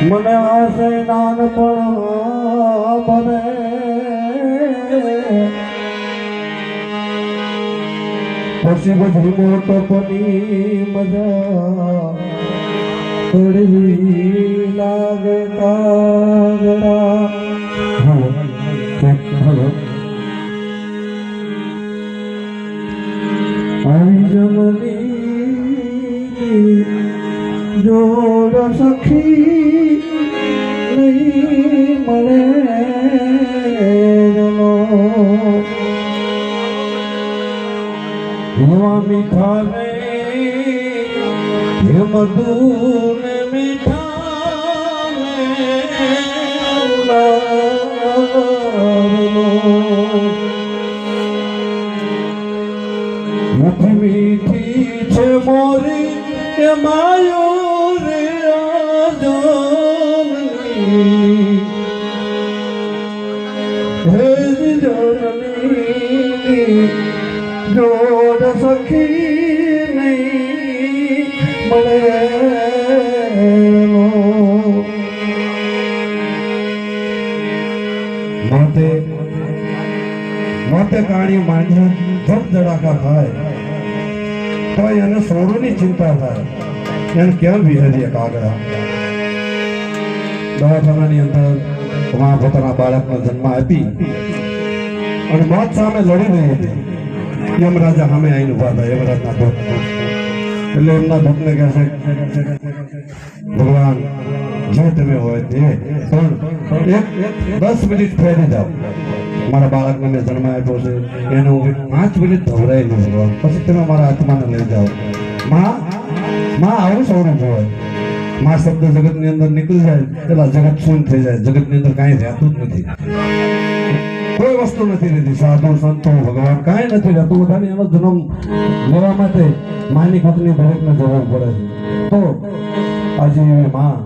મને આશે નાનપણ બને પછી બધી મોટો પની મજા થોડી લાગે કાગડા આવી જમની જોડ સખી નહીં મળે એવા મીઠા ને એ મધુ ને મીઠા મીઠી મીઠી છે મોરી એ માયો રે આજની હે જનની જોડ સખી નહીં મળે માતે કાણી માંડી ધબ ધડાકા થાય તો એને સોળુની ચિંતા થાય એને કેમ વિહરીએ કાગડા દવાખાનાની અંદર પોતાના બાળકનો જન્મ આપી અને મોત સામે લડી રહી હતી યમરાજા સામે આવીને ઉભા હતા યમરાજના દૂત એટલે એમના દૂતને કહે છે ભગવાન જે તમે હોય તે પણ 10 મિનિટ ફેરી જાઓ મારા બાળકને મેં જન્મ આપ્યો છે એને હું 5 મિનિટ ધવરાઈ લઉં ભગવાન પછી તમે મારા આત્માને લઈ જાઓ માં આવું સ્વરૂપ હોય માં શબ્દ જગતની અંદર નીકળી જાય પેલા જગત શૂન્ય થઈ જાય જગતની અંદર કાંઈ રહેતું જ નથી કોઈ વસ્તુ નથી રહેતી સાધુ સંતો ભગવાન કાંઈ નથી રહેતું બધાને એનો જન્મ લેવા માટે માની પત્ની દરેકને જરૂર પડે છે તો આજે માં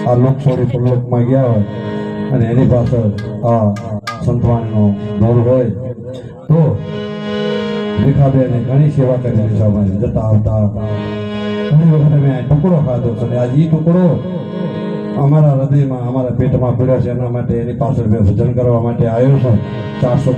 આ લોક છોડી પરલોકમાં ગયા હોય અને એની પાછળ આ સંતવાણીનો દોર હોય તો રેખાબેને ઘણી સેવા કરી છે જતા આવતા ઘણી વખત મેં ટુકડો ખાધો છે આજે એ ટુકડો અમારા હૃદયમાં અમારા પેટમાં પીડ્યો છે એના માટે એની પાછળ મેં ભજન કરવા માટે આવ્યો છું 400